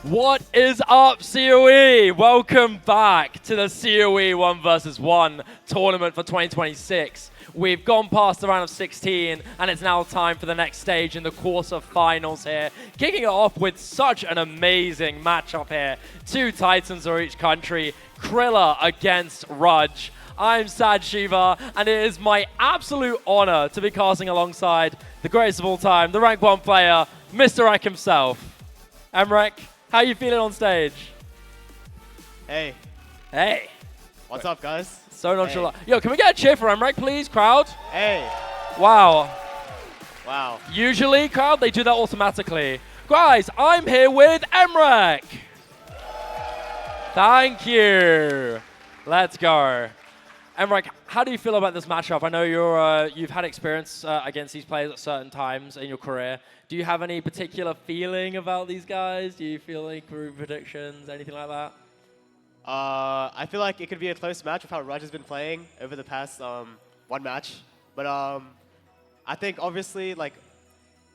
What is up, COE? Welcome back to the COE 1 vs 1 tournament for 2026. We've gone past the round of 16, and it's now time for the next stage in the quarterfinals here. Kicking it off with such an amazing matchup here. Two titans for each country, Criller against Rudge. I'm Sad Shiva, and it is my absolute honor to be casting alongside the greatest of all time, the rank 1 player, Mr. Ek himself. Emrek, how you feeling on stage? Hey. Hey. What's up, guys? So nonchalant. Hey. Yo, can we get a cheer for Emrek, please, crowd? Hey. Wow. Wow. Usually, crowd, they do that automatically. Guys, I'm here with Emrek. Thank you. Let's go. Emrek, how do you feel about this matchup? I know you've had experience against these players at certain times in your career. Do you have any particular feeling about these guys? Do you feel any career predictions, anything like that? I feel like it could be a close match with how Raj has been playing over the past one match. But I think obviously like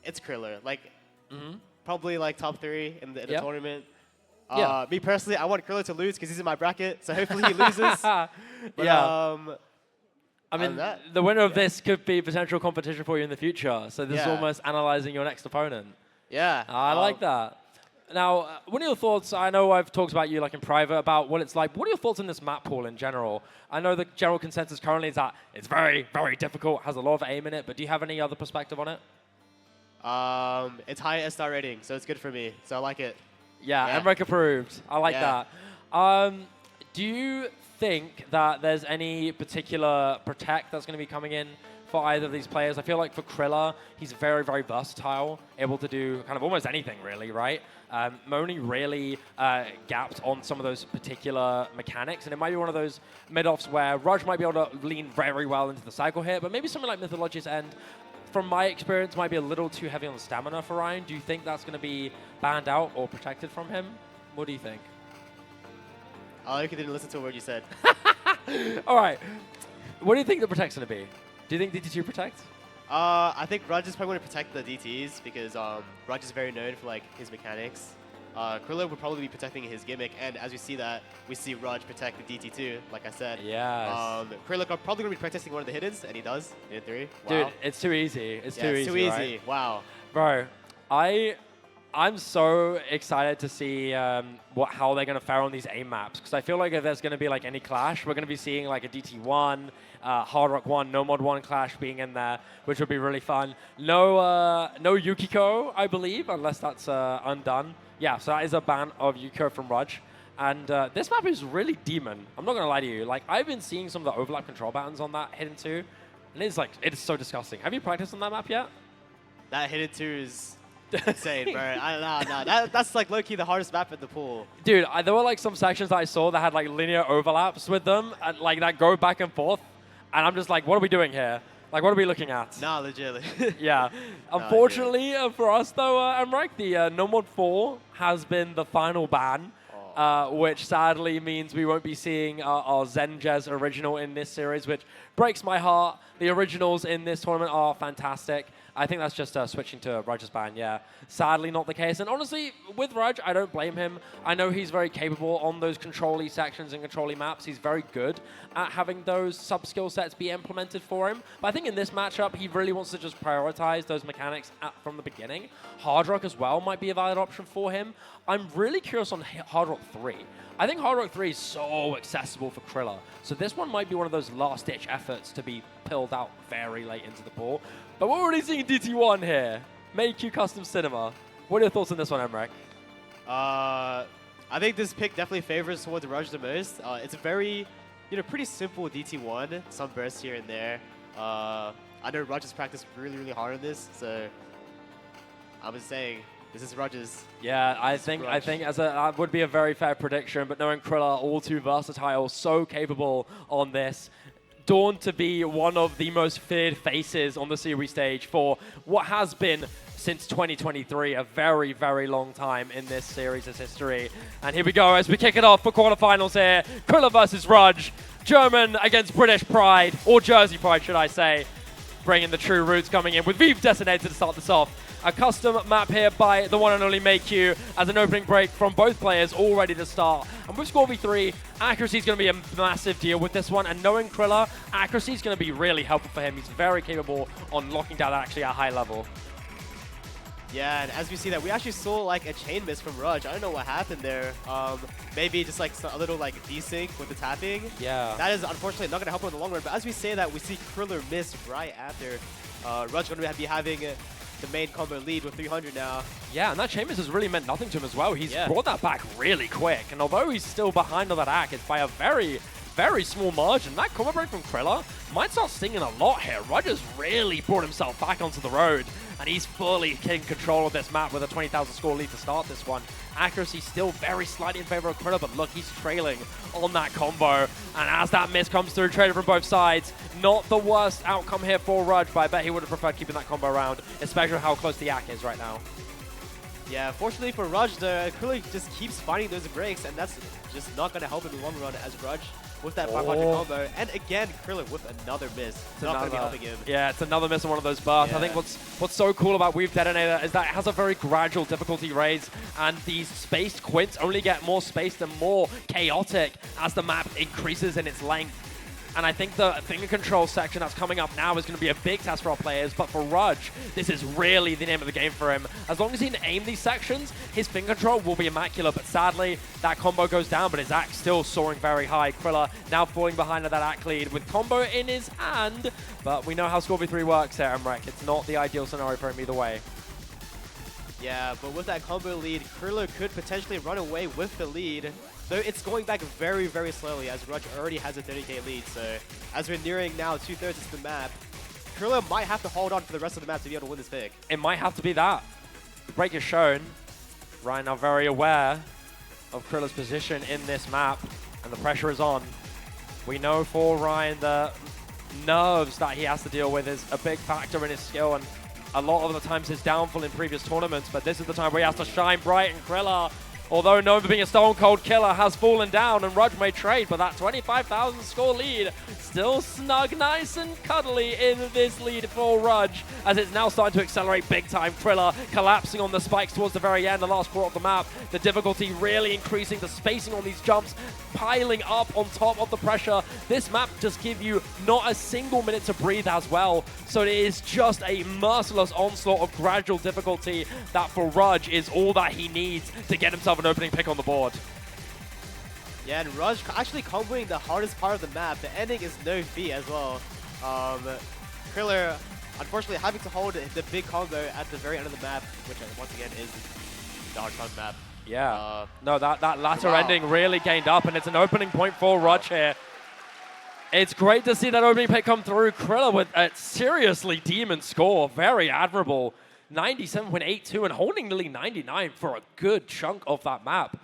it's Criller, like probably like top 3 in the tournament. Me personally, I want Criller to lose because he's in my bracket, so hopefully he loses. But, I mean, the winner of this could be potential competition for you in the future. So this is almost analyzing your next opponent. Yeah. I like that. Now, what are your thoughts? I know I've talked about you like in private about what it's like. What are your thoughts on this map pool in general? I know the general consensus currently is that it's very, very difficult, has a lot of aim in it, but do you have any other perspective on it? It's high S-star rating, so it's good for me. So I like it. Yeah. Emrek approved. I like that. Do you think that there's any particular protect that's going to be coming in for either of these players? I feel like for Criller, he's very, very versatile, able to do kind of almost anything really, right? Moni really gapped on some of those particular mechanics, and it might be one of those mid-offs where Raj might be able to lean very well into the cycle hit, but maybe something like Mythology's End, from my experience, might be a little too heavy on the stamina for Ryan. Do you think that's going to be banned out or protected from him? What do you think? I like you didn't listen to a word you said. All right. What do you think the protect's going to be? Do you think DT2 protects? I think Raj is probably going to protect the DTs because Raj is very known for like his mechanics. Criller would probably be protecting his gimmick, and as we see Raj protect the DT2, like I said. Yes. Criller probably going to be practicing one of the hiddens, and he does. Hidden 3. Wow. Dude, it's too easy. It's too easy, right? Wow. Bro, I'm so excited to see how they're going to fare on these aim maps, because I feel like if there's going to be like any clash, we're going to be seeing like a DT1, Hard Rock 1, No Mod 1 clash being in there, which would be really fun. No Yukiko, I believe, unless that's undone. Yeah, so that is a ban of Yukiko from Rudge. And this map is really demon. I'm not going to lie to you. Like, I've been seeing some of the overlap control patterns on that hidden 2, and it is so disgusting. Have you practiced on that map yet? That hidden 2 is insane, bro. No. That's like low-key the hardest map in the pool. Dude, there were like some sections that I saw that had like linear overlaps with them, and like that go back and forth. And I'm just like, what are we doing here? Like, what are we looking at? Nah, legitimately. Yeah. Unfortunately for us, though, Emrek, the No Mod 4 has been the final ban, which sadly means we won't be seeing our Zenjez original in this series, which breaks my heart. The originals in this tournament are fantastic. I think that's just switching to Raj's ban, yeah. Sadly not the case. And honestly, with Raj, I don't blame him. I know he's very capable on those control-y sections and control-y maps. He's very good at having those sub-skill sets be implemented for him. But I think in this matchup, he really wants to just prioritize those mechanics from the beginning. Hard Rock as well might be a valid option for him. I'm really curious on Hard Rock 3. I think Hard Rock 3 is so accessible for Criller. So this one might be one of those last-ditch efforts to be pilled out very late into the pool. But we're already seeing DT1 here. Make you custom cinema. What are your thoughts on this one, Emrek? I think this pick definitely favors towards Raj the most. It's a very, pretty simple DT1. Some bursts here and there. I know Raj has practiced really, really hard on this, so I was saying this is Raj's. Yeah, I think that would be a very fair prediction. But knowing Criller, all too versatile, so capable on this. Dawn to be one of the most feared faces on the series stage for what has been, since 2023, a very, very long time in this series' history. And here we go as we kick it off for quarterfinals here. Criller versus Rudge. German against British Pride, or Jersey Pride, should I say. Bringing the true roots coming in with Vive Designated to start this off. A custom map here by the one and only MakeQ as an opening break from both players all ready to start. And with score v3, accuracy is going to be a massive deal with this one. And knowing criller, accuracy is going to be really helpful for him. He's very capable on locking down actually at a high level. Yeah, and as we see that, we actually saw like a chain miss from Rudge. I don't know what happened there. Maybe just like a little like desync with the tapping. Yeah. That is unfortunately not going to help him in the long run. But as we say that, we see Criller miss right after. Rudge going to be having the main combo lead with 300 now. Yeah, and that chain miss has really meant nothing to him as well. He's brought that back really quick. And although he's still behind on that act, it's by a very, very small margin. That combo break from Criller might start stinging a lot here. Rudge has really brought himself back onto the road. And he's fully in control of this map with a 20,000 score lead to start this one. Accuracy still very slightly in favor of Criller, but look, he's trailing on that combo. And as that miss comes through, traded from both sides, not the worst outcome here for Rudge, but I bet he would have preferred keeping that combo around, especially how close the Yak is right now. Yeah, fortunately for Rudge, the Criller just keeps finding those breaks, and that's just not going to help in the long run as Rudge with that 500 combo. And again, Criller with another miss. It's not going to be helping him. Yeah, it's another miss on one of those bursts. I think what's so cool about Weave Detonator is that it has a very gradual difficulty raise, and these spaced quints only get more spaced and more chaotic as the map increases in its length. And I think the finger control section that's coming up now is going to be a big test for our players. But for Rudge, this is really the name of the game for him. As long as he can aim these sections, his finger control will be immaculate. But sadly, that combo goes down, but his act still soaring very high. Criller now falling behind at that act lead with combo in his hand. But we know how Score v3 works here, Emrek. It's not the ideal scenario for him either way. Yeah, but with that combo lead, Criller could potentially run away with the lead. Though it's going back very, very slowly as Rudge already has a 30k lead. So as we're nearing now 2/3 of the map, Criller might have to hold on for the rest of the map to be able to win this pick. It might have to be that. The break is shown. Ryan now very aware of Kriller's position in this map, and the pressure is on. We know for Ryan the nerves that he has to deal with is a big factor in his skill, and a lot of the times his downfall in previous tournaments, but this is the time where he has to shine bright, and Criller, although known for being a stone cold killer, has fallen down, and Rudge may trade, but that 25,000 score lead still snug, nice and cuddly in this lead for Rudge, as it's now starting to accelerate big time. Criller collapsing on the spikes towards the very end, the last quarter of the map. The difficulty really increasing, the spacing on these jumps piling up on top of the pressure. This map just gives you not a single minute to breathe as well, so it is just a merciless onslaught of gradual difficulty that for Rudge is all that he needs to get himself an opening pick on the board. Yeah, and Rudge actually comboing the hardest part of the map. The ending is no feat as well. Criller, unfortunately, having to hold the big combo at the very end of the map, which once again is the hard part of the map. Yeah. No, that latter ending really gained up, and it's an opening point for Rudge here. It's great to see that opening pick come through. Criller with a seriously demon score. Very admirable. 97.82 and holding nearly 99 for a good chunk of that map.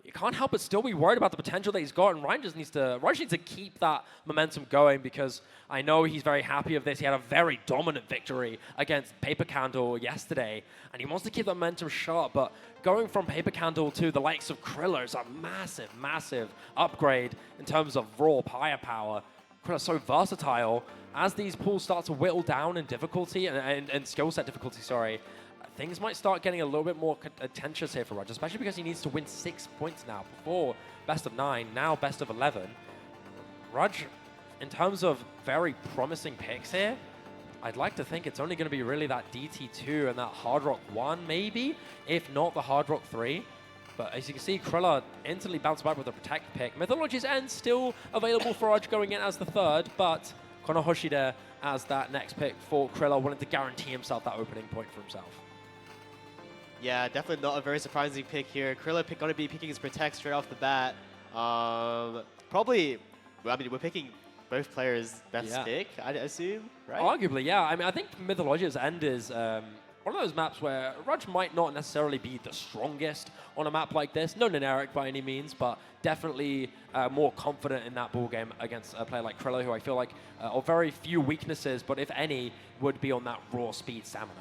You can't help but still be worried about the potential that he's got, and Rudge needs to keep that momentum going, because I know he's very happy of this. He had a very dominant victory against Paper Candle yesterday, and he wants to keep that momentum sharp, but going from Paper Candle to the likes of Criller is a massive, massive upgrade in terms of raw firepower. Criller's so versatile. As these pools start to whittle down in difficulty, and skill set difficulty, sorry, things might start getting a little bit more contentious here for Rudge, especially because he needs to win 6 points now. Before best of 9, now best of 11. Rudge, in terms of very promising picks here, I'd like to think it's only going to be really that DT2 and that Hard Rock 1 maybe, if not the Hard Rock 3. But as you can see, Criller instantly bounced back with a Protect pick. Mythology's End still available for Rudge going in as the third, but Konohoshi there as that next pick for Criller, wanting to guarantee himself that opening point for himself. Yeah, definitely not a very surprising pick here. Criller going to be picking his Protect straight off the bat. Probably, well, I mean, we're picking both players' best pick, I assume, right? Arguably, yeah. I mean, I think Mythology's End is one of those maps where Rudge might not necessarily be the strongest on a map like this. No Neneric by any means, but definitely more confident in that ball game against a player like Criller, who I feel like, or very few weaknesses, but if any, would be on that raw speed stamina.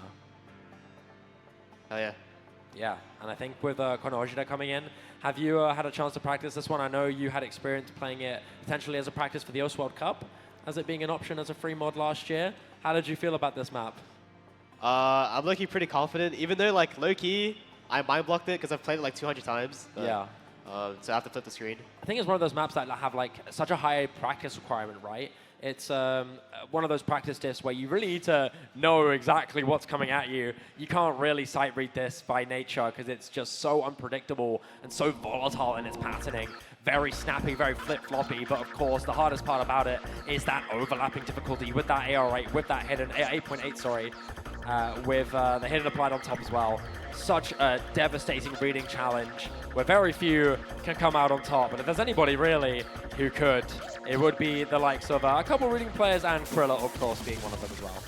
Oh, yeah. Yeah, and I think with Konohojida coming in, have you had a chance to practice this one? I know you had experience playing it potentially as a practice for the OS World Cup, as it being an option as a free mod last year. How did you feel about this map? I'm looking pretty confident, even though like low key, I mind blocked it because I've played it like 200 times. Yeah. So I have to flip the screen. I think it's one of those maps that have like such a high practice requirement, right? It's one of those practice discs where you really need to know exactly what's coming at you. You can't really sight read this by nature because it's just so unpredictable and so volatile in its patterning. Very snappy, very flip-floppy, but of course the hardest part about it is that overlapping difficulty with that AR rate, with that hidden 8.8, sorry, with the hidden applied on top as well. Such a devastating reading challenge where very few can come out on top. And if there's anybody really who could, it would be the likes of a couple reading players and Criller, of course, being one of them as well.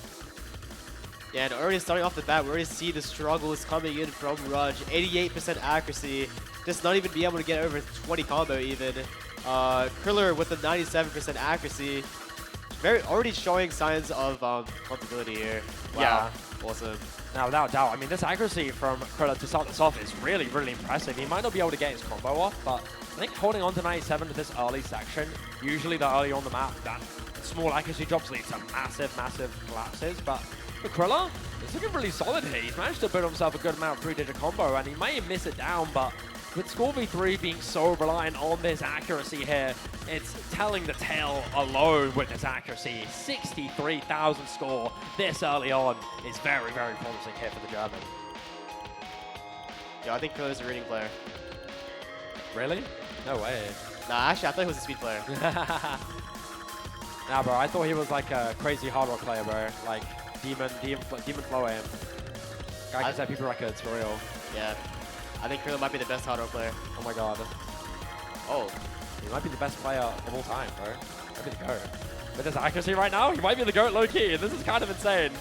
Yeah, and already starting off the bat, we already see the struggles coming in from Rudge. 88% accuracy, just not even be able to get over 20 combo even. Criller with the 97% accuracy, already showing signs of comfortability here. Wow. Yeah. Awesome. Now, without doubt, I mean, this accuracy from Criller to start this off is really, really impressive. He might not be able to get his combo off, but I think holding on to 97 to this early section, usually the early on the map, that small accuracy drops lead to massive, massive collapses. But for Criller, it's looking really solid here. He's managed to build himself a good amount of 3-digit combo, and he may miss it down, but with Score V3 being so reliant on this accuracy here, it's telling the tale alone with this accuracy. 63,000 score this early on is very, very promising here for the German. Yeah, I think Kriller's a reading player. Really? No way. Nah, actually, I thought he was a speed player. Nah, bro, I thought he was like a crazy hard rock player, bro. Like, demon flow aim. Guy can set people records, for real. Yeah. I think Criller might be the best hard rock player. Oh my god. Oh. He might be the best player of all time, bro. Might be the GOAT. With this accuracy right now, he might be the GOAT low-key. This is kind of insane.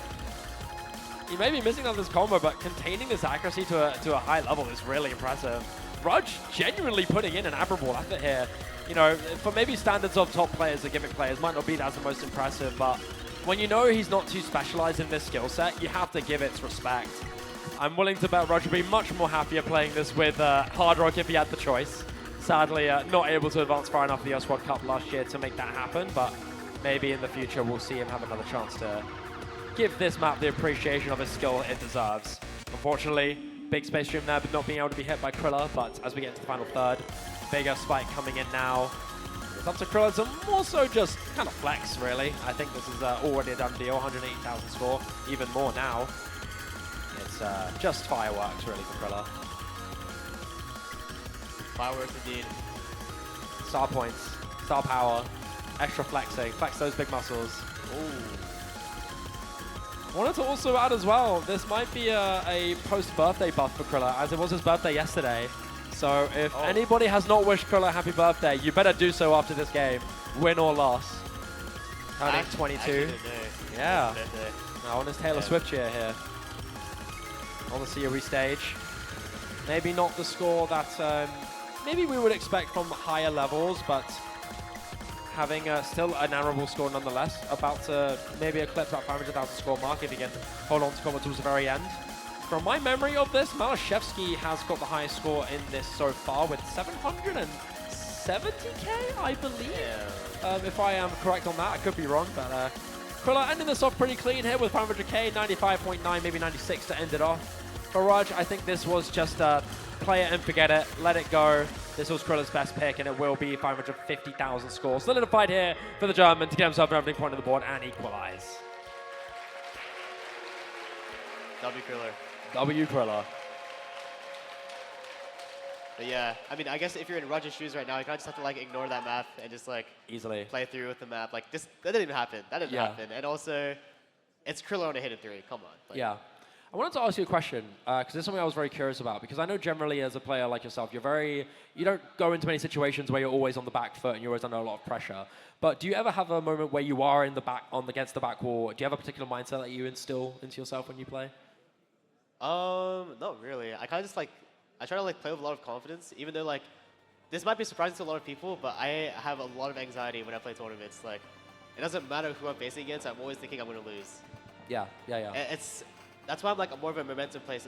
He may be missing on this combo, but containing this accuracy to a high level is really impressive. Rudge genuinely putting in an admirable effort here. You know, for maybe standards of top players or gimmick players, might not be as the most impressive, but when you know he's not too specialized in this skill set, you have to give it respect. I'm willing to bet Rudge would be much more happier playing this with Hard Rock if he had the choice. Sadly, not able to advance far enough in the US World Cup last year to make that happen, but maybe in the future we'll see him have another chance to give this map the appreciation of his skill it deserves. Unfortunately, big space stream there, but not being able to be hit by Criller, but as we get into the final third, bigger spike coming in now. It's up to Criller to more so just kind of flex, really. I think this is already a done deal, 180,000 score, even more now. It's just fireworks, really, for Criller. Fireworks indeed. Star points, star power, extra flexing, flex those big muscles. Ooh. Wanted to also add as well, this might be a post-birthday buff for Criller, as it was his birthday yesterday. So if anybody has not wished Criller happy birthday, you better do so after this game, win or loss. Turning 22. Yeah. Now on his Taylor Swift cheer here. On the COE stage. Maybe not the score that maybe we would expect from higher levels, but having still an admirable score nonetheless, about to maybe eclipse that 500,000 score mark if he can hold on to combat towards the very end. From my memory of this, Malashevsky has got the highest score in this so far with 770k, I believe. Yeah. If I am correct on that, I could be wrong, but Criller ending this off pretty clean here with 500k, 95.9, maybe 96 to end it off. For Rudge, I think this was just play it and forget it, let it go. This was Kriller's best pick, and it will be 550,000 scores. Solidified here for the German to get himself an opening point on the board and equalize. W Criller. W Criller. But yeah, I mean, I guess if you're in Rudge's shoes right now, you kind of just have to like ignore that map and just like easily play through with the map. Like this, that didn't even happen. That didn't happen. And also, it's Criller on a hidden 3. Come on. Like, yeah. I wanted to ask you a question, because this is something I was very curious about, because I know generally as a player like yourself, you don't go into many situations where you're always on the back foot and you're always under a lot of pressure. But do you ever have a moment where you are in the back, against the back wall? Do you have a particular mindset that you instill into yourself when you play? Not really. I kind of just like, I try to like play with a lot of confidence, even though like, this might be surprising to a lot of people, but I have a lot of anxiety when I play tournaments. Like, it doesn't matter who I'm facing against, I'm always thinking I'm going to lose. Yeah. That's why I'm like more of a momentum-based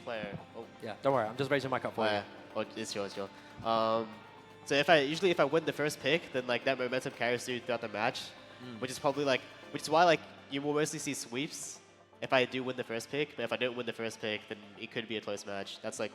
player. Oh. Yeah, don't worry. I'm just raising my cup for you. Yeah. Oh, it's yours. So if I win the first pick, then like that momentum carries you throughout the match, which is why like you will mostly see sweeps if I do win the first pick. But if I don't win the first pick, then it could be a close match. That's like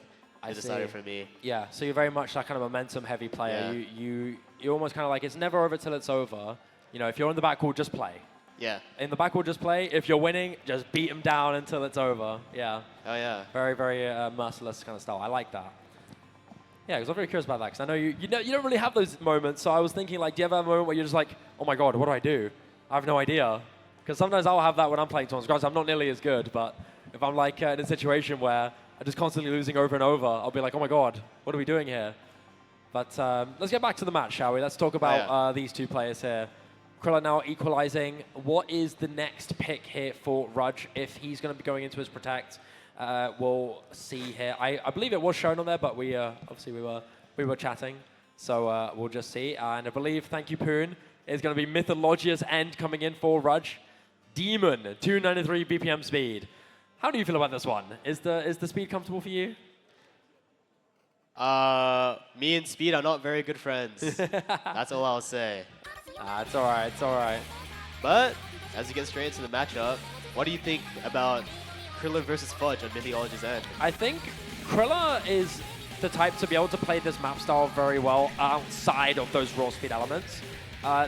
the decider for me. Yeah, so you're very much that kind of momentum-heavy player. Yeah. You almost kind of like, it's never over till it's over. You know, if you're in the backcourt, just play. Yeah. In the backcourt, just play. If you're winning, just beat them down until it's over. Yeah. Oh, yeah. Very, very merciless kind of style. I like that. Yeah, because I'm very curious about that. Because I know you don't really have those moments. So I was thinking, like, do you ever have a moment where you're just like, oh my god, what do I do? I have no idea. Because sometimes I'll have that when I'm playing tournaments. Granted, I'm not nearly as good, but if I'm like in a situation where I'm just constantly losing over and over, I'll be like, oh my god, what are we doing here? But let's get back to the match, shall we? Let's talk about these two players here. Criller now equalizing. What is the next pick here for Rudge if he's going to be going into his protect? We'll see here. I believe it was shown on there, but we obviously we were chatting, so we'll just see. And I believe, thank you, Poon, is going to be Mythologia's End coming in for Rudge. Demon, 293 BPM speed. How do you feel about this one? Is the speed comfortable for you? Me and Speed are not very good friends. That's all I'll say. It's all right. It's all right. But as we get straight into the matchup, what do you think about Criller versus Fudge on Mythologia's End? I think Criller is the type to be able to play this map style very well outside of those raw speed elements.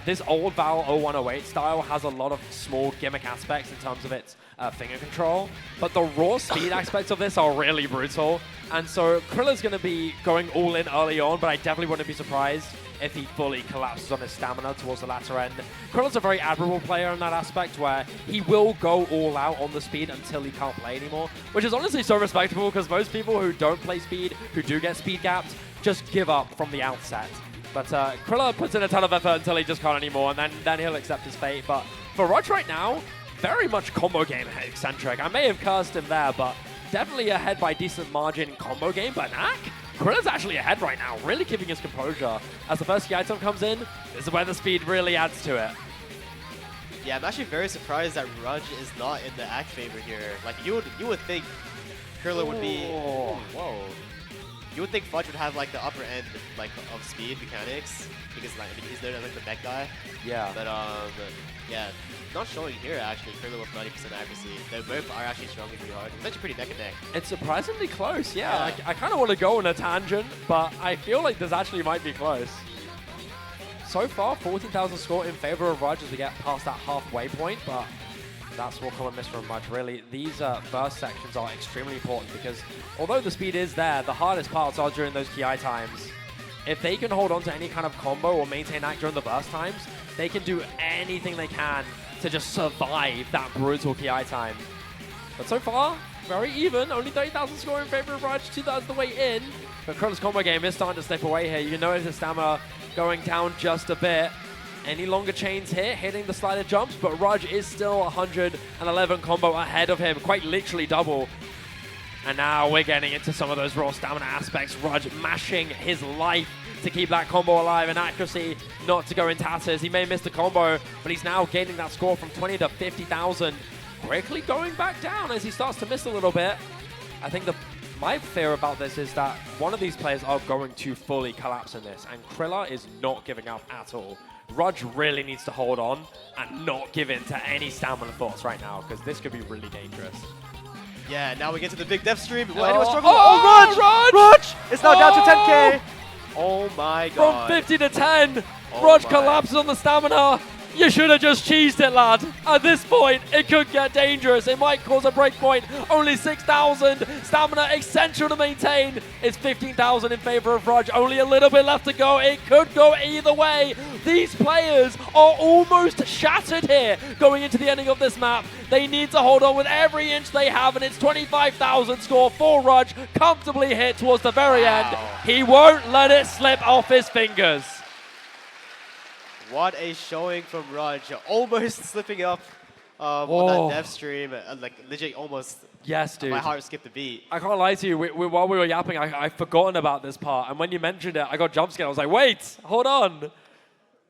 This old Val 0108 style has a lot of small gimmick aspects in terms of its finger control, but the raw speed aspects of this are really brutal. And so Kriller's going to be going all in early on, but I definitely wouldn't be surprised if he fully collapses on his stamina towards the latter end. Kriller's a very admirable player in that aspect where he will go all out on the speed until he can't play anymore, which is honestly so respectable because most people who don't play speed, who do get speed gapped, just give up from the outset. But Criller puts in a ton of effort until he just can't anymore, and then he'll accept his fate. But for Rudge right now, very much combo game eccentric. I may have cursed him there, but definitely ahead by decent margin in combo game. But Knack, Kriller's actually ahead right now, really keeping his composure. As the first key item comes in, this is where the speed really adds to it. Yeah, I'm actually very surprised that Rudge is not in the act favor here. Like, you would think Criller would be... Whoa. You would think Fudge would have like the upper end like of speed mechanics because like he's there like the mech guy. Yeah. But yeah, not showing here actually. Criller with 90% accuracy. They both are actually strongly pretty hard. It's actually pretty neck and neck. It's surprisingly close. Yeah. I kind of want to go on a tangent, but I feel like this actually might be close. So far, 14,000 score in favor of Rudge as we get past that halfway point, but that's what common miss from Rudge, really. These burst sections are extremely important because although the speed is there, the hardest parts are during those KI times. If they can hold on to any kind of combo or maintain that during the burst times, they can do anything they can to just survive that brutal KI time. But so far, very even. Only 30,000 score in favor of Rudge, 2,000 the way in. But Kriller's combo game is starting to slip away here. You can notice his stamina going down just a bit. Any longer chains here, hitting the slider jumps, but Rudge is still 111 combo ahead of him, quite literally double. And now we're getting into some of those raw stamina aspects. Rudge mashing his life to keep that combo alive and accuracy not to go in tatters. He may miss the combo, but he's now gaining that score from 20 to 50,000. Quickly going back down as he starts to miss a little bit. I think my fear about this is that one of these players are going to fully collapse in this, and Criller is not giving up at all. Rudge really needs to hold on and not give in to any stamina thoughts right now, because this could be really dangerous. Yeah, now we get to the big death stream. Oh, Anyone struggling? Oh, Rudge! It's now down to 10k! Oh my god. From 50 to 10, Rudge collapses on the stamina. You should have just cheesed it, lad. At this point, it could get dangerous. It might cause a break point. Only 6,000. Stamina essential to maintain. It's 15,000 in favor of Rudge. Only a little bit left to go. It could go either way. These players are almost shattered here going into the ending of this map. They need to hold on with every inch they have, and it's 25,000 score for Rudge. Comfortably hit towards the very end. He won't let it slip off his fingers. What a showing from Rudge. Almost slipping up on that death stream. Like, legit almost. Yes, dude. My heart skipped a beat. I can't lie to you. While we were yapping, I'd forgotten about this part. And when you mentioned it, I got jump scared. I was like, wait, hold on.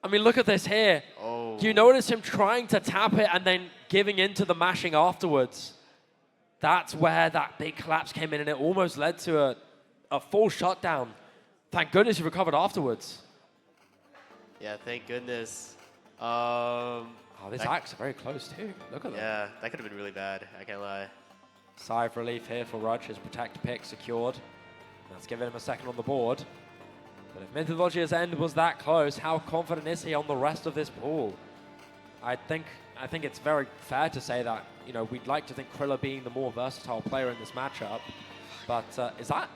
I mean, look at this here. Oh. Do you notice him trying to tap it and then giving into the mashing afterwards? That's where that big collapse came in, and it almost led to a full shutdown. Thank goodness he recovered afterwards. Yeah, thank goodness. Oh, these acts are very close too. Look at them. Yeah, that could have been really bad. I can't lie. Sigh of relief here for Rudge. His protect pick secured. That's giving him a second on the board. But if Mythologia's end was that close, how confident is he on the rest of this pool? I think it's very fair to say that, you know, we'd like to think Criller being the more versatile player in this matchup. But is that?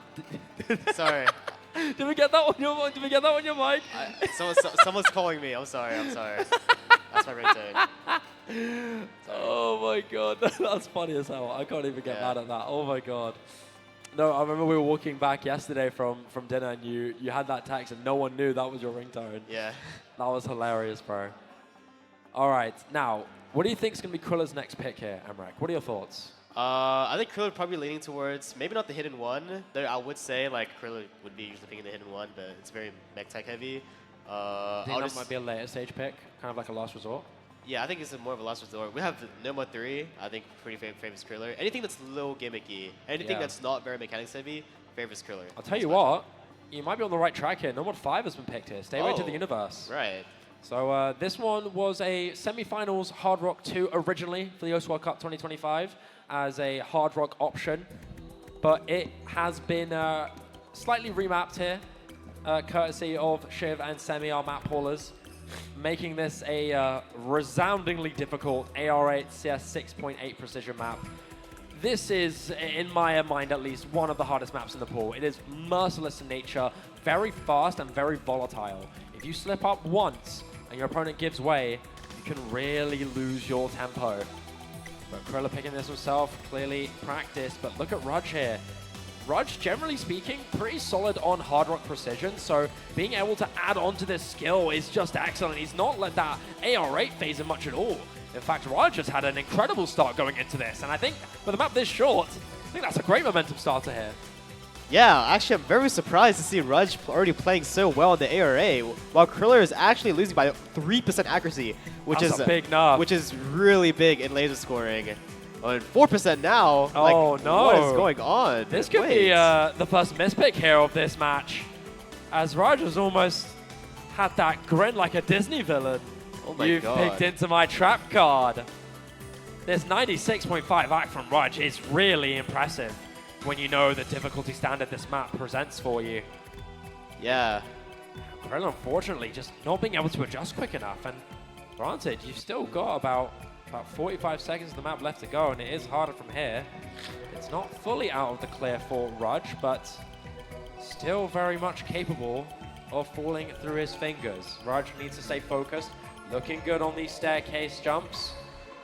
Sorry. Did we get that on your? Did we get that on your mic? Someone's calling me. I'm sorry. That's my ringtone. Oh my god, that's funny as hell. I can't even get mad at that. Oh my god. No, I remember we were walking back yesterday from dinner, and you had that text, and no one knew that was your ringtone. Yeah. That was hilarious, bro. All right, now, what do you think is going to be Kriller's next pick here, Emrek? What are your thoughts? I think Kriller probably leaning towards maybe not the hidden one. There, I would say like Kriller would be usually picking the hidden one, but it's very mech tech heavy. I think that might be a later stage pick, kind of like a last resort. Yeah, I think it's more of a last resort. We have Noma 3, I think pretty famous Kriller. Anything that's low gimmicky, anything that's not very mechanics heavy, favors Kriller. I'll tell you what, you might be on the right track here. Noma 5 has been picked here. Stairway to the Universe. Right. So this one was a semi-finals Hard Rock 2 originally for the OS World Cup 2025 as a Hard Rock option, but it has been slightly remapped here, courtesy of Shiv and Semi, our map haulers, making this a resoundingly difficult AR8 CS 6.8 precision map. This is, in my mind at least, one of the hardest maps in the pool. It is merciless in nature, very fast and very volatile. If you slip up once and your opponent gives way, you can really lose your tempo. But Kriller picking this himself, clearly practiced, but look at Rudge here. Rudge, generally speaking, pretty solid on Hard Rock precision, so being able to add on to this skill is just excellent. He's not let that AR8 phase him much at all. In fact, Rudge has had an incredible start going into this, and I think with a map this short, I think that's a great momentum starter here. Yeah, actually, I'm very surprised to see Rudge already playing so well in the ARA, while Kriller is actually losing by 3% accuracy, which is a big nerf. Which is really big in laser scoring. And 4% now. Oh like, no! What is going on? This could be the first mispick here of this match, as Rudge has almost had that grin like a Disney villain. Oh my You've god! picked into my trap card. This 96.5 act from Rudge is really impressive when you know the difficulty standard this map presents for you. Yeah. Kriller, unfortunately, just not being able to adjust quick enough. And granted, you've still got about 45 seconds of the map left to go, and it is harder from here. It's not fully out of the clear for Rudge, but still very much capable of falling through his fingers. Rudge needs to stay focused, looking good on these staircase jumps.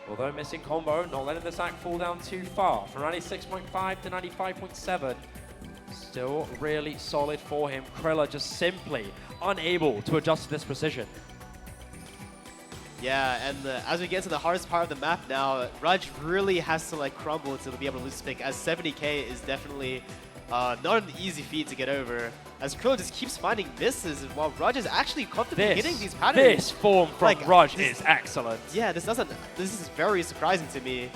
Although missing combo, not letting this act fall down too far. From 96.5 to 95.7. Still really solid for him. Kriller just simply unable to adjust to this precision. Yeah, and as we get to the hardest part of the map now, Rudge really has to like crumble to be able to lose this pick, as 70k is definitely not an easy feat to get over. As Kriller just keeps finding misses, while Rudge is actually comfortably hitting these patterns. This form from Rudge is excellent. Yeah, this is very surprising to me.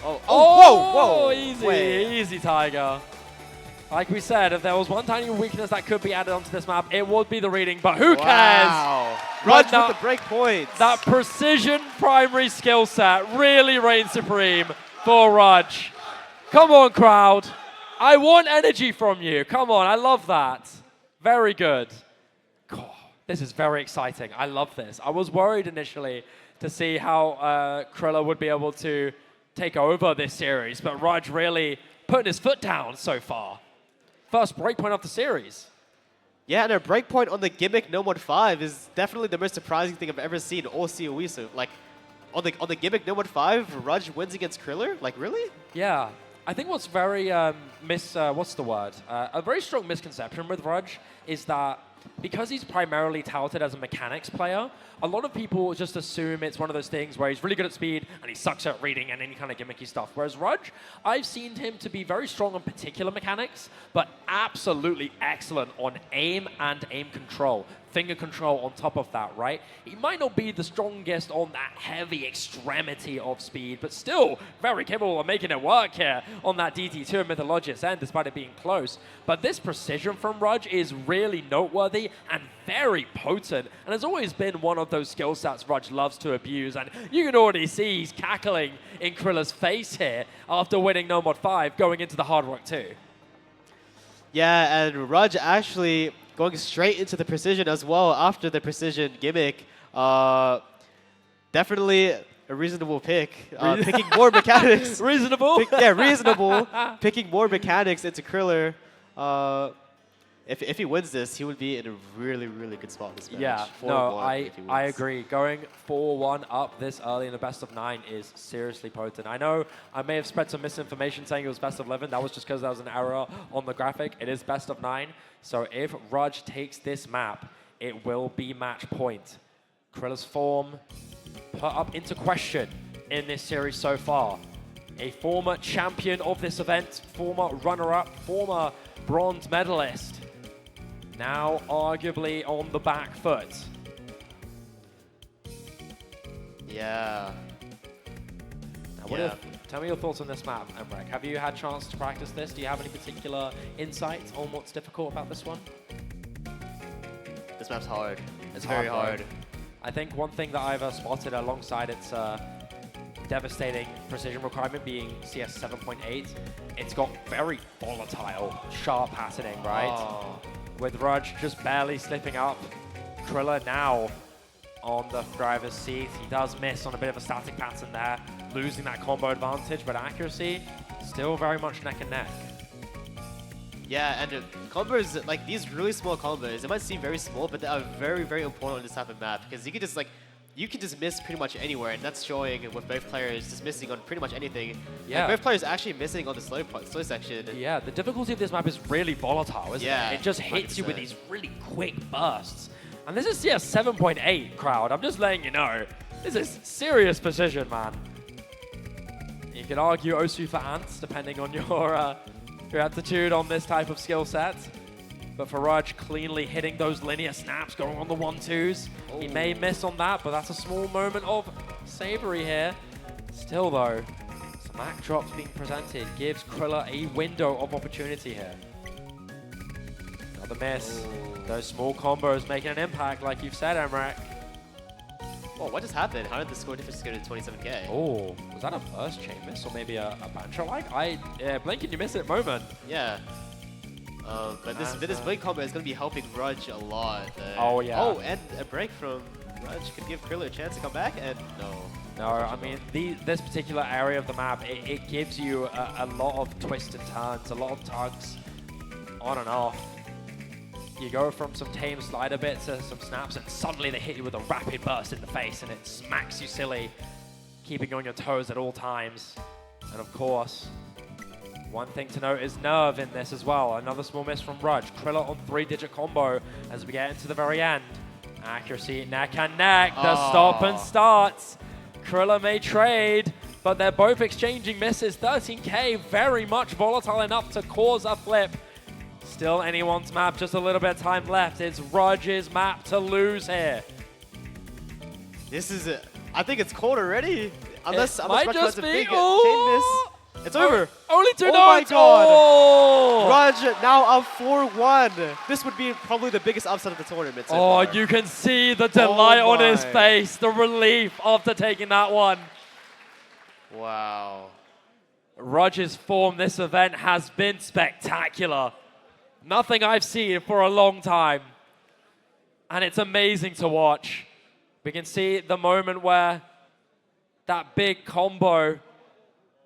Oh, whoa, easy, Tiger. Like we said, if there was one tiny weakness that could be added onto this map, it would be the reading, but who cares? Rudge with the break points. That precision primary skill set really reigns supreme for Rudge. Come on, crowd. I want energy from you. Come on, I love that. Very good. God, this is very exciting. I love this. I was worried initially to see how Kriller would be able to take over this series, but Rudge really putting his foot down so far. First breakpoint of the series. Yeah, and a breakpoint on the gimmick No Mod 5 is definitely the most surprising thing I've ever seen all COE. So, like, on the gimmick No Mod 5, Rudge wins against Kriller? Like, really? Yeah. I think what's very, what's the word? A very strong misconception with Rudge is that because he's primarily touted as a mechanics player, a lot of people just assume it's one of those things where he's really good at speed and he sucks at reading and any kind of gimmicky stuff. Whereas Rudge, I've seen him to be very strong on particular mechanics, but absolutely excellent on aim and aim control. Finger control on top of that, right? He might not be the strongest on that heavy extremity of speed, but still very capable of making it work here on that DT2 and Mythologia's end, despite it being close. But this precision from Rudge is really noteworthy trustworthy and very potent. And has always been one of those skill sets Rudge loves to abuse. And you can already see he's cackling in Kriller's face here after winning No Mod 5, going into the Hard Rock 2. Yeah, and Rudge actually going straight into the precision as well after the precision gimmick. Definitely a reasonable pick. Picking more mechanics. Reasonable? Yeah, reasonable. Picking more mechanics into Criller. If he wins this, he would be in a really, really good spot in this match. Yeah, 4-1 no, if he wins. I agree. Going 4-1 up this early in the best of 9 is seriously potent. I know I may have spread some misinformation saying it was best of 11. That was just because there was an error on the graphic. It is best of 9. So if Rudge takes this map, it will be match point. Kriller's form put up into question in this series so far. A former champion of this event, former runner-up, former bronze medalist, now arguably on the back foot. Yeah. Now, tell me your thoughts on this map, Emrek. Have you had a chance to practice this? Do you have any particular insights on what's difficult about this one? This map's hard. It's very hard. I think one thing that I've spotted alongside its devastating precision requirement being CS 7.8, it's got very volatile, sharp patterning, right? Oh. With Rudge just barely slipping up. Kriller now on the driver's seat. He does miss on a bit of a static pattern there, losing that combo advantage, but accuracy still very much neck and neck. Yeah, and combos, like these really small combos, they might seem very small, but they are very, very important on this type of map because you can just miss pretty much anywhere, and that's showing with both players just missing on pretty much anything. Yeah. Like both players actually missing on the slow section. Yeah, the difficulty of this map is really volatile, isn't Yeah, it? It just hits you with 100%. these really quick bursts. And this is CS 7.8 crowd. I'm just letting you know. This is serious precision, man. You could argue Osu for ants, depending on your attitude on this type of skill set. But for Rudge, cleanly hitting those linear snaps, going on the 1-2s. He may miss on that, but that's a small moment of savory here. Still though, smack drops being presented gives Kriller a window of opportunity here. Another miss. Those small combos making an impact, like you've said, Emrek. Oh, what just happened? How did the score difference go to 27k? Oh, was that a burst chain miss or maybe a bancho like? Blink and you miss it moment. Yeah. But this blink combo is going to be helping Rudge a lot. Oh, yeah. Oh, and a break from Rudge could give Kriller a chance to come back, and no. No, I mean, this particular area of the map, it gives you a lot of twists and turns, a lot of tugs on and off. You go from some tame slider bits to some snaps, and suddenly they hit you with a rapid burst in the face, and it smacks you silly, keeping you on your toes at all times. And of course, one thing to note is nerve in this as well. Another small miss from Rudge. Kriller on 3-digit combo as we get into the very end. Accuracy neck and neck. The stop and starts. Kriller may trade, but they're both exchanging misses. 13k, very much volatile enough to cause a flip. Still anyone's map, just a little bit of time left. It's Rudge's map to lose here. This is I think it's cold already. Unless might Rudge just has a be. big Oh! chain miss. It's over. Only 2 Oh notes. my god. Oh! Rudge now up 4-1. This would be probably the biggest upset of the tournament so Oh, far. you can see the delight on his my. face, the relief after taking that one. Wow. Rudge's form this event has been spectacular. Nothing I've seen for a long time. And it's amazing to watch. We can see the moment where that big combo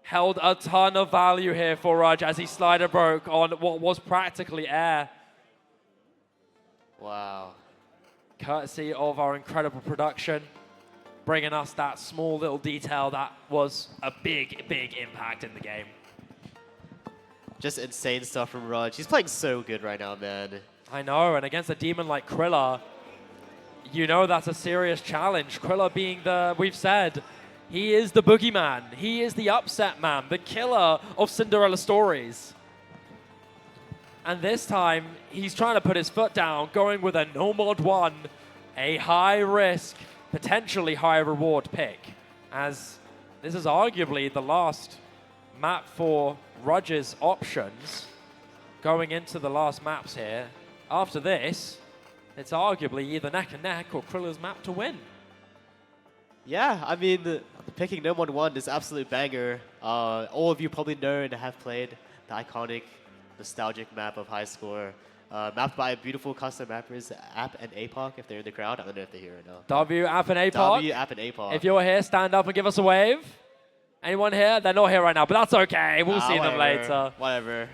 held a ton of value here for Rudge as he slider broke on what was practically air. Wow. Courtesy of our incredible production, bringing us that small little detail that was a big, big impact in the game. Just insane stuff from Rudge. He's playing so good right now, man. I know, and against a demon like Kriller, you know that's a serious challenge. Kriller being we've said, he is the boogeyman. He is the upset man, the killer of Cinderella stories. And this time, he's trying to put his foot down, going with a no mod 1, a high risk, potentially high reward pick, as this is arguably the last map for Rudge's options going into the last maps here. After this, It's arguably either neck and neck or Kriller's map to win. Yeah, I mean, picking No 1-1 is absolute banger. All of you probably know and have played the iconic, nostalgic map of High Score. Mapped by beautiful custom mappers, App and APOC, if they're in the crowd. I don't know if they're here or not. W, App, and APOC. W, App, and APOC. If you're here, stand up and give us a wave. Anyone here? They're not here right now, but that's okay. We'll see them later. Whatever.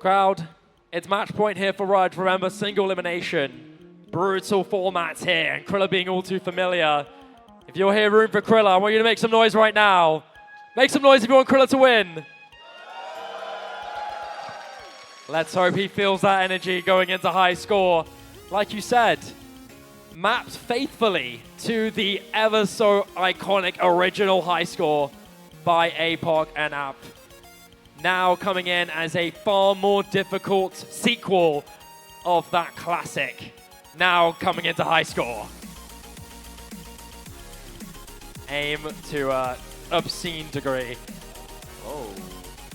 Crowd, it's match point here for Rudge. Remember, single elimination. Brutal formats here, and Kriller being all too familiar. If you're here rooting for Kriller, I want you to make some noise right now. Make some noise if you want Kriller to win. Let's hope he feels that energy going into High Score. Like you said, mapped faithfully to the ever so iconic original High Score by APOC and App. Now coming in as a far more difficult sequel of that classic. Now coming into High Score. Aim to an obscene degree. Oh.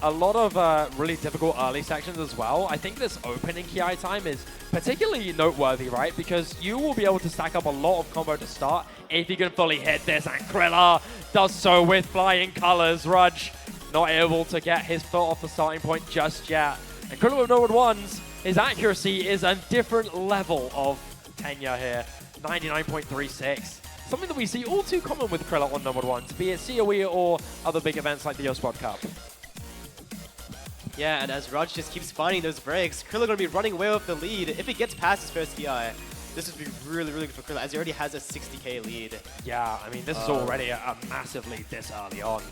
A lot of really difficult early sections as well. I think this opening KI time is particularly noteworthy, right? Because you will be able to stack up a lot of combo to start if you can fully hit this. And Kriller does so with flying colors. Rudge not able to get his foot off the starting point just yet. And Kriller with no 1s, his accuracy is a different level of tenure here. 99.36. Something that we see all too common with Kriller on number 1s, be it COE or other big events like the BYOC Cup. Yeah, and as Raj just keeps finding those breaks, Kriller gonna be running away with the lead. If he gets past his first TI, this would be really, really good for Kriller, as he already has a 60k lead. Yeah, I mean, this is already a massive lead this early on.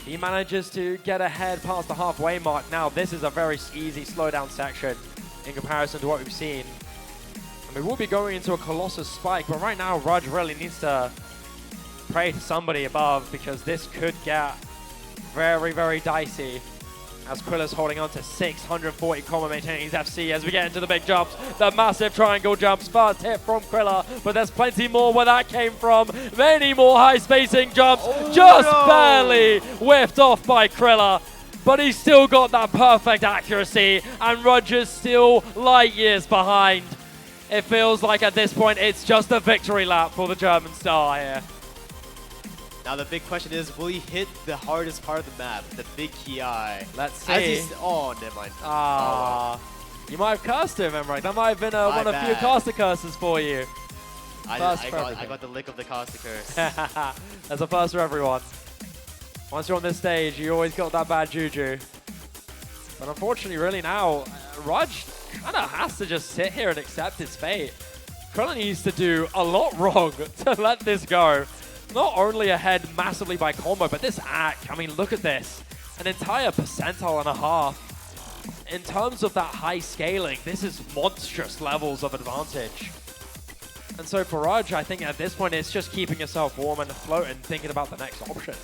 He manages to get ahead past the halfway mark. Now, this is a very easy slowdown section in comparison to what we've seen. I mean, we'll be going into a Colossus spike, but right now, Rudge really needs to pray to somebody above because this could get very, very dicey. As Kriller's holding on to 640 combo, maintaining his FC as we get into the big jumps. The massive triangle jumps, first hit from Kriller, but there's plenty more where that came from. Many more high spacing jumps, barely whiffed off by Kriller. But he's still got that perfect accuracy, and Roger's still light years behind. It feels like at this point it's just a victory lap for the German star here. Now the big question is, will he hit the hardest part of the map, the big KI? Let's see. Oh, never mind. You might have cursed him, Emmerich. That might have been one of few caster curses for you. I got the lick of the caster curse. That's a first for everyone. Once you're on this stage, you always got that bad juju. But unfortunately, really now, Rudge kind of has to just sit here and accept his fate. Kriller needs to do a lot wrong to let this go. Not only ahead massively by combo, but this act, I mean, look at this. An entire percentile and a half. In terms of that high scaling, this is monstrous levels of advantage. And so for Rudge, I think at this point, it's just keeping yourself warm and afloat and thinking about the next option.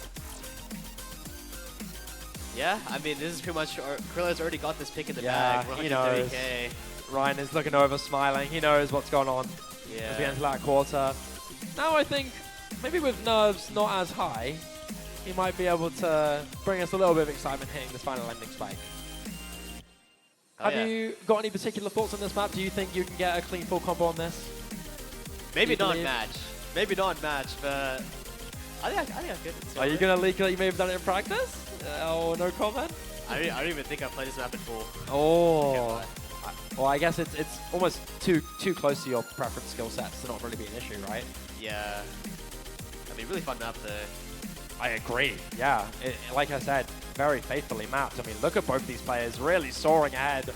Yeah, I mean, this is pretty much, Kriller's already got this pick in the bag. He knows. Ryan is looking over, smiling. He knows what's going on as we enter that quarter. Now I think, maybe with nerves not as high, he might be able to bring us a little bit of excitement hitting this final ending spike. Have you got any particular thoughts on this map? Do you think you can get a clean full combo on this? Maybe not match. Maybe not match, but I think I could. Are you going to leak that you may have done it in practice? Oh, no comment? I don't even think I've played this map in full. Oh. Well, I guess it's almost too close to your preference skill sets to not really be an issue, right? Yeah. I mean, really fun map though. I agree. Yeah, like I said, very faithfully mapped. I mean, look at both these players really soaring ahead.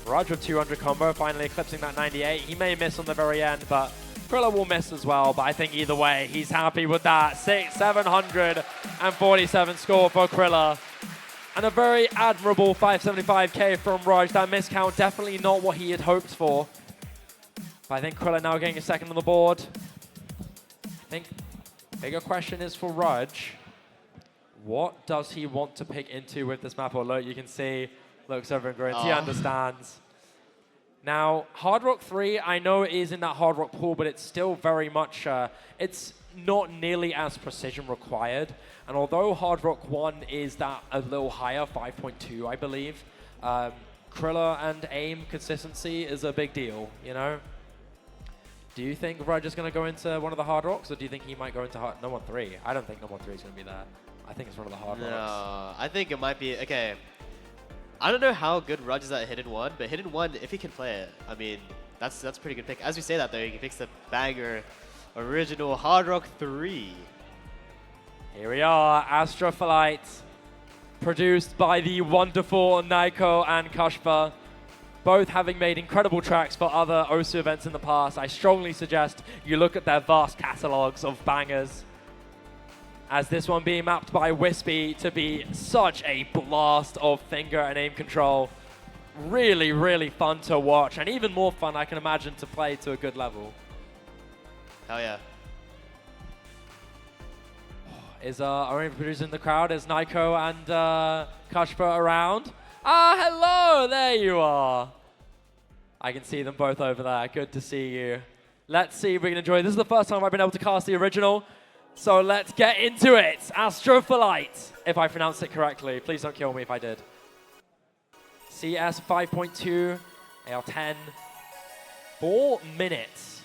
Rudge with 200 combo, finally eclipsing that 98. He may miss on the very end, but Kriller will miss as well. But I think either way, he's happy with that. 747 score for Kriller. And a very admirable 575k from Rudge. That miscount, definitely not what he had hoped for. But I think Kriller now getting a second on the board. I think bigger question is for Rudge. What does he want to pick into with this map? Or look, you can see, looks over and grins. He understands. Now, Hard Rock 3, I know it is in that Hard Rock pool, but it's still very much, it's not nearly as precision required. And although Hard Rock 1 is that a little higher, 5.2, I believe, Kriller and aim consistency is a big deal, you know? Do you think Rudge is going to go into one of the hard rocks, or do you think he might go into no 1-3? I don't think no 1-3 is going to be there. I think it's one of the hard rocks. No, I think it might be, okay. I don't know how good Rudge is at Hidden 1, but Hidden 1, if he can play it, I mean, that's a pretty good pick. As we say that though, he picks the banger original Hard Rock 3. Here we are, Astrophyllite, produced by the wonderful Naiko and Kashpa, both having made incredible tracks for other OSU events in the past. I strongly suggest you look at their vast catalogs of bangers, as this one being mapped by Wispy to be such a blast of finger and aim control. Really, really fun to watch, and even more fun, I can imagine, to play to a good level. Hell yeah. Is our own producer in the crowd? Is Naiko and Kashpa around? Ah, hello! There you are. I can see them both over there. Good to see you. Let's see if we can enjoy. This is the first time I've been able to cast the original, so let's get into it. Astrophyllite, if I pronounced it correctly. Please don't kill me if I did. CS 5.2, AR10, 4 minutes.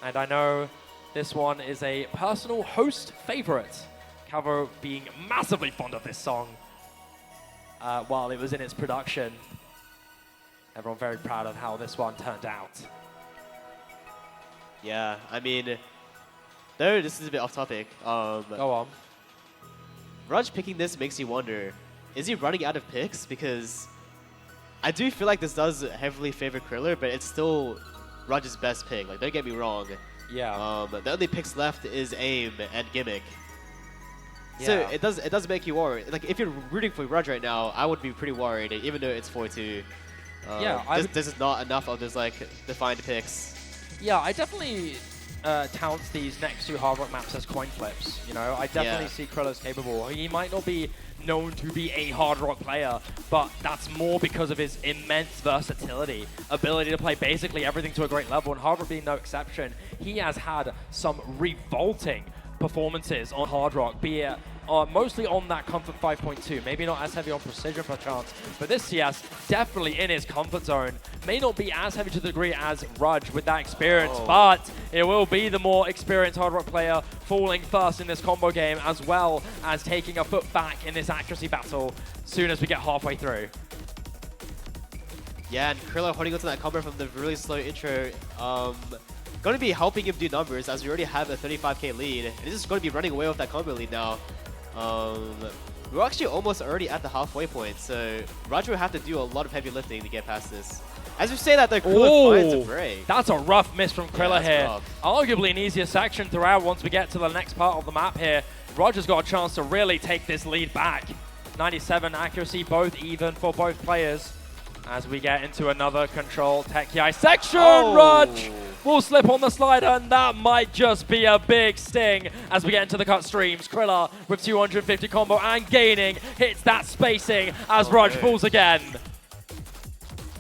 And I know this one is a personal host favorite. Cavo being massively fond of this song while it was in its production. Everyone very proud of how this one turned out. Yeah, I mean, though this is a bit off topic. Go on. Rudge picking this makes you wonder, is he running out of picks? Because I do feel like this does heavily favor Criller, but it's still Rudge's best pick. Like, don't get me wrong. Yeah. The only picks left is aim and gimmick. Yeah. So it does make you worry. Like, if you're rooting for Rudge right now, I would be pretty worried, even though it's 4-2. Yeah, this is not enough of those like defined picks. Yeah, I definitely count these next two Hard Rock maps as coin flips. You know, I definitely see Kriller's capable. He might not be known to be a Hard Rock player, but that's more because of his immense versatility, ability to play basically everything to a great level, and Hard Rock being no exception. He has had some revolting performances on Hard Rock, be it mostly on that Comfort 5.2, maybe not as heavy on Precision perchance, but this CS definitely in his comfort zone. May not be as heavy to the degree as Rudge with that experience, but it will be the more experienced Hard Rock player falling first in this combo game, as well as taking a foot back in this accuracy battle soon as we get halfway through. Yeah, and Kriller holding onto that combo from the really slow intro, going to be helping him do numbers, as we already have a 35k lead, and this is going to be running away with that combo lead now. We're actually almost already at the halfway point, so Rudge will have to do a lot of heavy lifting to get past this. As we say that, though, Kriller finds a break. That's a rough miss from Kriller here. Rough. Arguably an easier section throughout once we get to the next part of the map here. Rudge has got a chance to really take this lead back. 97 accuracy, both even for both players. As we get into another control tech EI section, Rudge will slip on the slider, and that might just be a big sting as we get into the cut streams. Kriller with 250 combo and gaining, hits that spacing as Rudge falls again.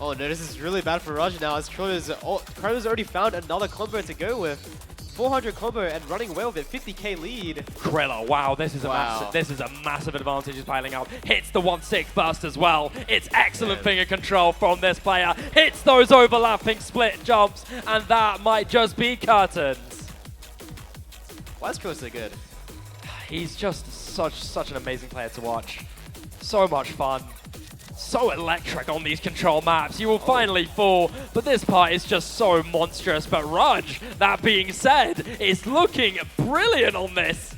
Oh no, this is really bad for Rudge now, as Kriller's already found another combo to go with. 400 combo and running away with it, 50k lead. Kriller, wow, this is a massive advantage he's piling up. Hits the 1-6 burst as well. It's excellent finger control from this player. Hits those overlapping split jumps, and that might just be curtains. Why is Kriller so good? He's just such an amazing player to watch. So much fun. So electric on these control maps. You will finally fall, but this part is just so monstrous. But Rudge, that being said, is looking brilliant on this.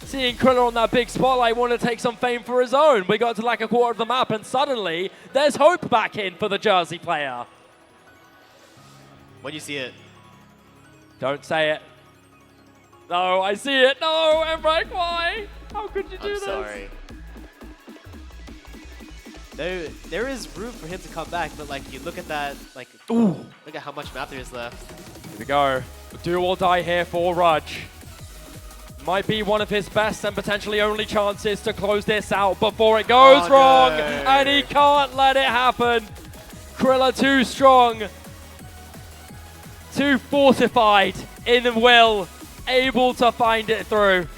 Seeing Kriller on that big spotlight want to take some fame for his own. We got to like a quarter of the map, and suddenly there's hope back in for the Jersey player. When you see it. Don't say it. No, I see it. No, Embrek, why? How could you do this? I'm sorry. There is room for him to come back, but like you look at that, like look at how much map there is left. Here we go. Do or die here for Rudge. Might be one of his best and potentially only chances to close this out before it goes wrong, and he can't let it happen. Kriller too strong, too fortified in will, able to find it through.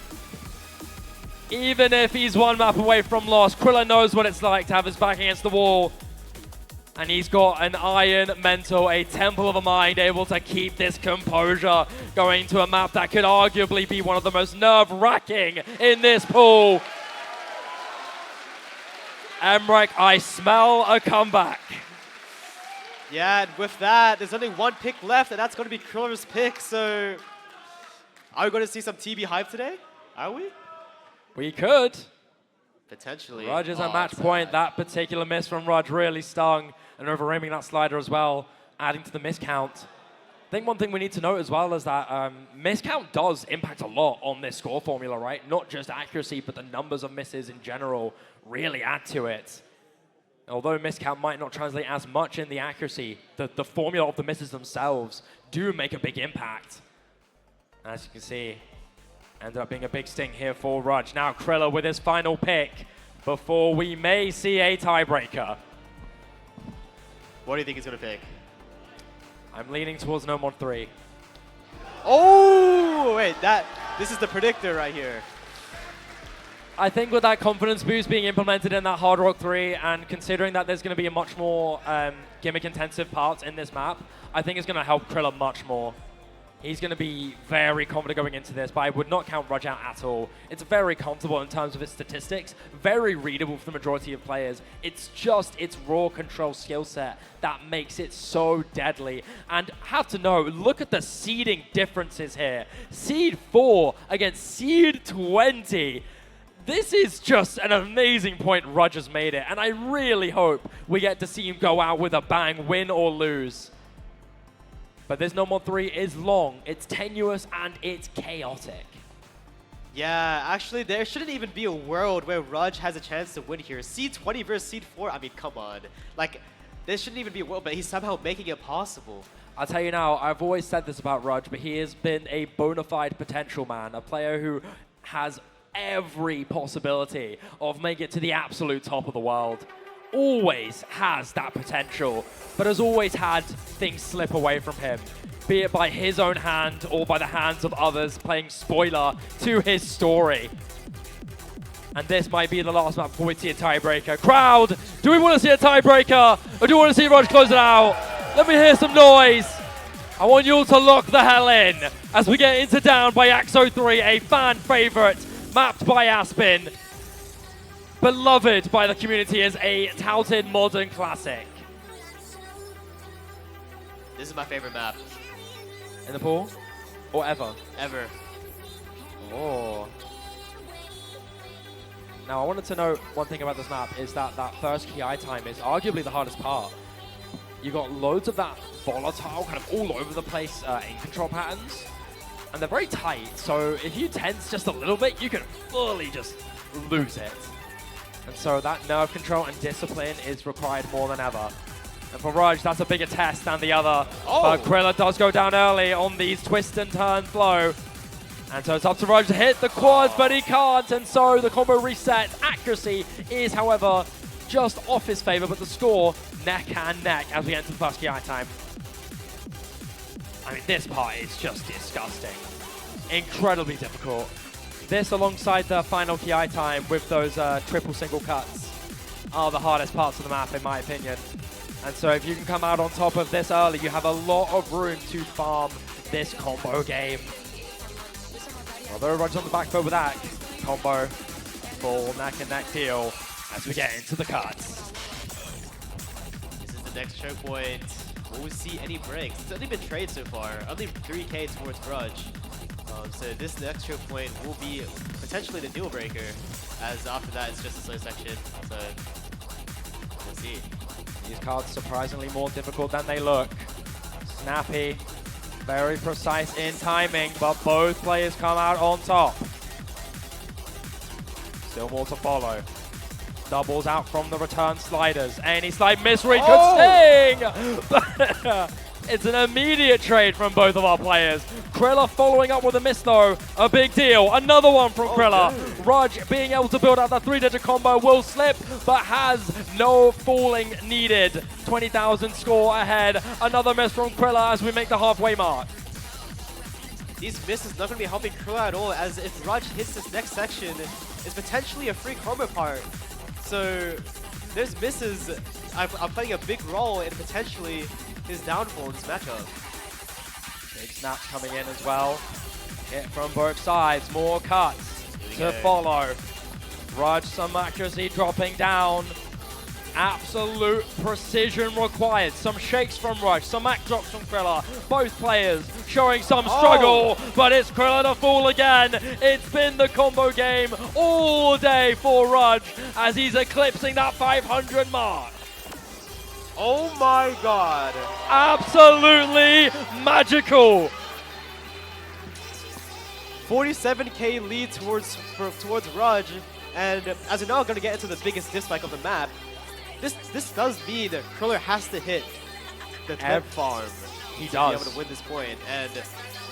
Even if he's one map away from loss, Kriller knows what it's like to have his back against the wall. And he's got an iron mental, a temple of the mind, able to keep this composure going to a map that could arguably be one of the most nerve-wracking in this pool. Emmerich, I smell a comeback. Yeah, and with that, there's only one pick left, and that's going to be Criller's pick. So, are we going to see some TB hype today? Are we? We could. Potentially. Rudge is at match point. That particular miss from Rudge really stung, and over-aiming that slider as well, adding to the miscount. I think one thing we need to note as well is that miscount does impact a lot on this score formula, right? Not just accuracy, but the numbers of misses in general really add to it. Although miscount might not translate as much in the accuracy, the formula of the misses themselves do make a big impact. As you can see, ended up being a big sting here for Rudge. Now Criller with his final pick before we may see a tiebreaker. What do you think he's going to pick? I'm leaning towards No Mod 3. Oh, wait, this is the predictor right here. I think with that confidence boost being implemented in that Hard Rock 3, and considering that there's going to be a much more gimmick-intensive part in this map, I think it's going to help Kriller much more. He's going to be very confident going into this, but I would not count Rudge out at all. It's very comfortable in terms of its statistics, very readable for the majority of players. It's just its raw control skill set that makes it so deadly. And have to know, look at the seeding differences here. Seed 4 against Seed 20. This is just an amazing point Rudge has made it, and I really hope we get to see him go out with a bang, win or lose. But this No Mod 3 is long, it's tenuous, and it's chaotic. Yeah, actually, there shouldn't even be a world where Rudge has a chance to win here. Seed 20 versus Seed 4, I mean, come on. Like, there shouldn't even be a world, but he's somehow making it possible. I'll tell you now, I've always said this about Rudge, but he has been a bona fide potential man, a player who has every possibility of making it to the absolute top of the world. Always has that potential, but has always had things slip away from him, be it by his own hand or by the hands of others playing spoiler to his story. And this might be the last map before we see a tiebreaker. Crowd, do we want to see a tiebreaker, or do we want to see Rudge close it out? Let me hear some noise. I want you all to lock the hell in as we get into Down by Axo 3, a fan favorite, mapped by Aspen. Beloved by the community as a touted modern classic. This is my favorite map. In the pool? Or ever? Ever. Oh. Now I wanted to know one thing about this map is that that first KI time is arguably the hardest part. You got loads of that volatile, kind of all over the place aim control patterns. And they're very tight, so if you tense just a little bit, you can fully just lose it. And so that nerve control and discipline is required more than ever. And for Rudge, that's a bigger test than the other. Oh. But Kriller does go down early on these twist and turn flow. And so it's up to Rudge to hit the quads, but he can't. And so the combo reset. Accuracy is, however, just off his favor, but the score neck and neck as we enter the first KI time. I mean, this part is just disgusting. Incredibly difficult. This, alongside the final KI time with those triple single cuts, are the hardest parts of the map, in my opinion. And so if you can come out on top of this early, you have a lot of room to farm this combo game. Although Rudge on the back foot with that combo, full neck and neck deal as we get into the cuts. This is the next choke point. Will we see any breaks? It's only been trade so far. Only 3K towards Rudge. So this next choke point will be potentially the deal breaker, as after that it's just a slow section. So we'll see. These cards surprisingly more difficult than they look. Snappy, very precise in timing, but both players come out on top. Still more to follow. Doubles out from the return sliders. Any slide misread could sting! It's an immediate trade from both of our players. Kriller following up with a miss though, a big deal. Another one from Kriller. Rudge being able to build out that 3-digit combo will slip, but has no falling needed. 20,000 score ahead. Another miss from Kriller as we make the halfway mark. These misses not going to be helping Kriller at all, as if Rudge hits this next section, it's potentially a free combo part. So There's misses are playing a big role in potentially his downfall in this matchup. Big snaps coming in as well. Hit from both sides, more cuts to follow. Rudge, some accuracy dropping down. Absolute precision required. Some shakes from Rudge, some mac drops from Criller. Both players showing some struggle, but it's Criller to fall again. It's been the combo game all day for Rudge as he's eclipsing that 500 mark. Oh my god. Absolutely magical. 47k lead towards Rudge, and as we're now going to get into the biggest dislike of the map, this does mean that Criller has to hit the 10 farm He to does. be able to win this point, and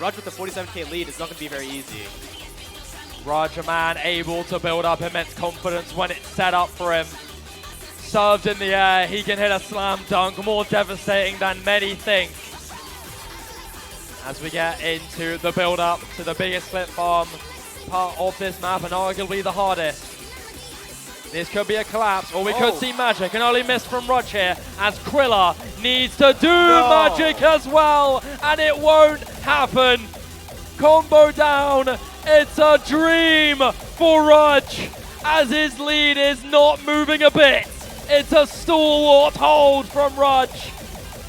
Rudge with the 47k lead is not going to be very easy. Rudge, a man able to build up immense confidence when it's set up for him. Served in the air, he can hit a slam dunk, more devastating than many think. As we get into the build-up to the biggest split farm part of this map, and arguably the hardest. This could be a collapse, or we could see magic. An early miss from Rudge here, as Criller needs to do magic as well, and it won't happen. Combo down, it's a dream for Rudge, as his lead is not moving a bit. It's a stalwart hold from Rudge.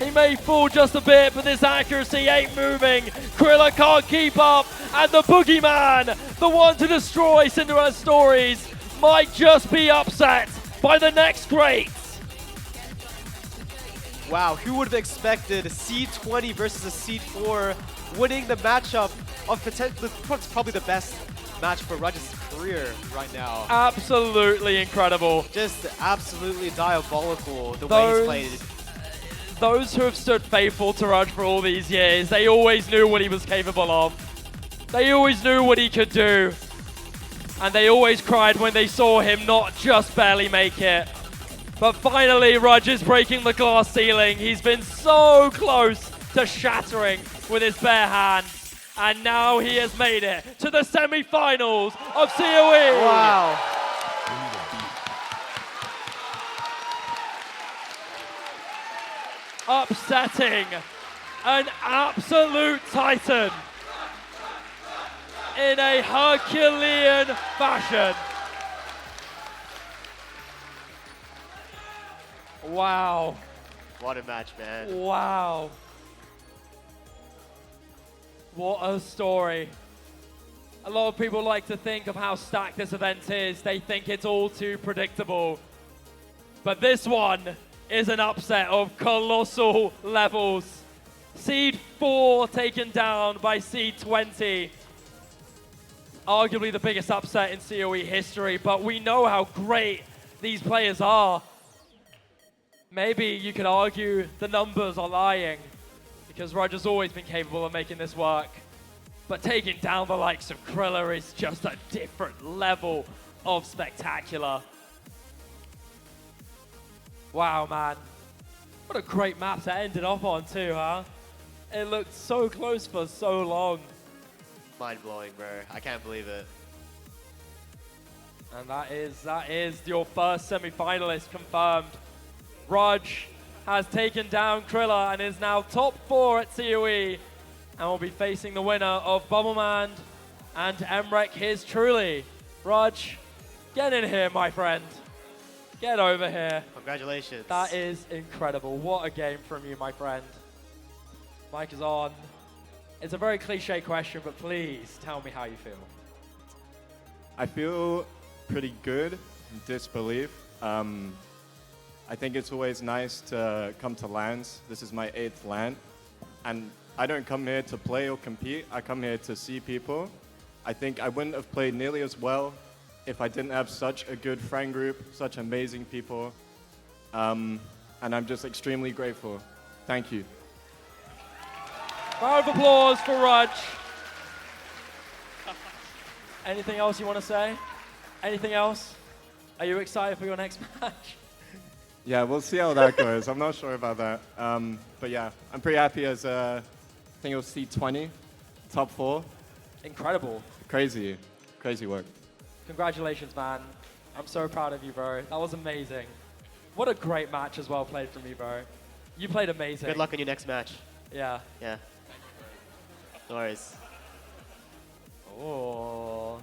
He may fall just a bit, but this accuracy ain't moving. Criller can't keep up, and the boogeyman, the one to destroy Cinderella Stories, might just be upset by the next great. Wow, who would have expected Seed 20 versus a Seed 4 winning the matchup of potentially probably the best match for Rudge's career right now. Absolutely incredible. Just absolutely diabolical the way he's played. Those who have stood faithful to Rudge for all these years, they always knew what he was capable of. They always knew what he could do. And they always cried when they saw him not just barely make it. But finally, Rudge is breaking the glass ceiling. He's been so close to shattering with his bare hands. And now he has made it to the semi-finals of COE. Wow. Upsetting an absolute titan in a Herculean fashion. Wow. What a match, man. Wow. What a story. A lot of people like to think of how stacked this event is. They think it's all too predictable. But this one is an upset of colossal levels. Seed 4 taken down by Seed 20. Arguably the biggest upset in COE history, but we know how great these players are. Maybe you could argue the numbers are lying, because Rudge has always been capable of making this work. But taking down the likes of Criller is just a different level of spectacular. Wow, man. What a great map to end it off on too, huh? It looked so close for so long. Mind-blowing, bro. I can't believe it. And that is your first semi-finalist confirmed. Rudge has taken down Criller and is now top 4 at COE, and will be facing the winner of Bubbleman and Emrek, his truly. Rudge, get in here, my friend. Get over here. Congratulations. That is incredible. What a game from you, my friend. Mic is on. It's a very cliche question, but please tell me how you feel. I feel pretty good, disbelief. I think it's always nice to come to LANs. This is my 8th LAN, and I don't come here to play or compete. I come here to see people. I think I wouldn't have played nearly as well if I didn't have such a good friend group, such amazing people, and I'm just extremely grateful. Thank you. Round of applause for Rudge. Anything else you want to say? Anything else? Are you excited for your next match? Yeah, we'll see how that goes. I'm not sure about that. But yeah, I'm pretty happy as I think it was C20, top 4. Incredible. Crazy, crazy work. Congratulations, man. I'm so proud of you, bro. That was amazing. What a great match as well played from you, bro. You played amazing. Good luck on your next match. Yeah. Yeah. No worries. Oh.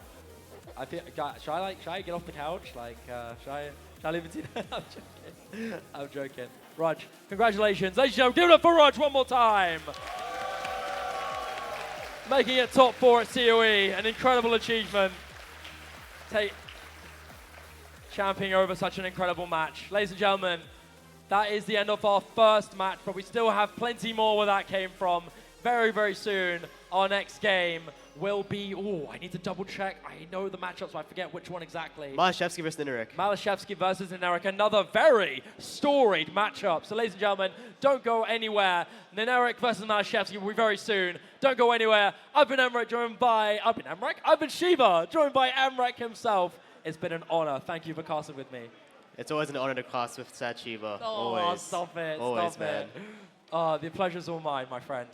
I feel. Should I get off the couch? Like, should I leave it to you? I'm joking. I'm joking. Raj, congratulations. Ladies and gentlemen, give it up for Raj one more time. Making it top 4 at COE, an incredible achievement. Championing over such an incredible match. Ladies and gentlemen, that is the end of our first match, but we still have plenty more where that came from. Very, very soon, our next game will be, I need to double check. I know the matchups, but I forget which one exactly. Malashevsky versus Ninarek. Malashevsky versus Ninarek, another very storied matchup. So ladies and gentlemen, don't go anywhere. Ninarek versus Malashevsky will be very soon. Don't go anywhere. I've been Shiva, joined by Emrek himself. It's been an honor. Thank you for casting with me. It's always an honor to class with Sad Shiva. Oh, Always. stop it. Always, Stop man. it. The pleasure's all mine, my friend.